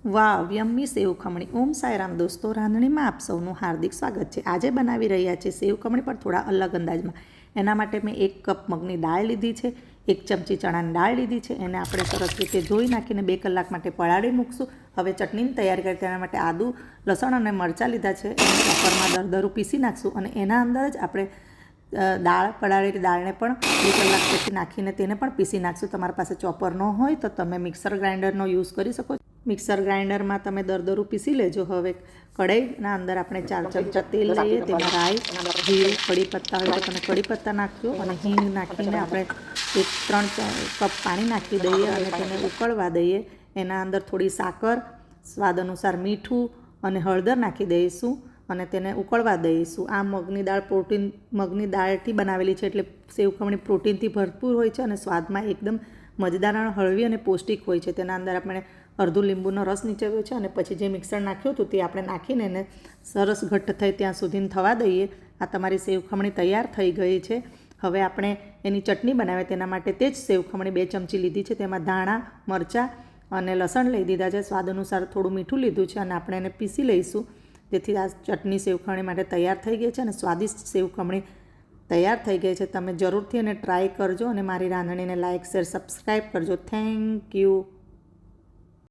વાવ yummy સેવ ખમણી. ઓમ સાંઈરામ દોસ્તો, રાંધણીમાં આપ સૌનું હાર્દિક સ્વાગત છે. આજે બનાવી રહ્યા છે સેવ ખમણી, પણ થોડા અલગ અંદાજમાં. એના માટે મેં 1 કપ મગની દાળ લીધી છે, 1 ચમચી ચણાની દાળ લીધી છે. એને આપણે સરસ રીતે ધોઈ નાખીને 2 કલાક માટે પલાળી મૂકશું. હવે ચટણીની તૈયારી કરી તેના માટે આદું, લસણ અને મરચાં લીધા છે. એને ચોપરમાં દરદરું પીસી નાખશું અને એના અંદર જ આપણે દાળ પલાળેલી દાળને પણ 2 કલાક પછી નાખીને તેને પણ પીસી નાખશું. તમારી પાસે ચોપર ન હોય તો તમે મિક્સર ગ્રાઇન્ડરનો યુઝ કરી શકો છો. મિક્સર ગ્રાઇન્ડરમાં તમે દરદરું પીસી લેજો. હવે કઢાઈના અંદર આપણે 4 ચમચા તેલ લઈએ, તેમાં રાઈ, જીરું, કડી પત્તા હોય તો તમે કડી પત્તા નાખજો અને હિંગ નાખીને આપણે 3 કપ પાણી નાખી દઈએ અને તેને ઉકળવા દઈએ. એના અંદર થોડી સાકર, સ્વાદ અનુસાર મીઠું અને હળદર નાખી દઈશું અને તેને ઉકળવા દઈશું. આ મગની દાળથી બનાવેલી છે એટલે સેવ ખમણી પ્રોટીનથી ભરપૂર હોય છે અને સ્વાદમાં એકદમ મજેદાર, હળવી અને પૌષ્ટિક હોય છે. તેના અંદર આપણે અડધું લીંબુનો રસ નીચવ્યો છે અને પછી જે મિક્સર નાખ્યું હતું તે આપણે નાખીને એને સરસ ઘટ્ટ થાય ત્યાં સુધી થવા દઈએ. આ તમારી સેવ ખમણી તૈયાર થઈ ગઈ છે. હવે આપણે એની ચટણી બનાવીએ. તેના માટે તે જ સેવ ખમણી 2 ચમચી લીધી છે. તેમાં ધાણા, મરચાં અને લસણ લઈ દીધા છે. સ્વાદ અનુસાર થોડું મીઠું લીધું છે અને આપણે એને પીસી લઈશું. જેથી આ ચટણી સેવ ખમણી માટે તૈયાર થઈ ગઈ છે અને સ્વાદિષ્ટ સેવ ખમણી તૈયાર થઈ ગઈ છે. તમે જરૂરથી એને ટ્રાય કરજો અને મારી રાંધણીને લાઇક, શેર, સબસ્ક્રાઈબ કરજો. Thank you.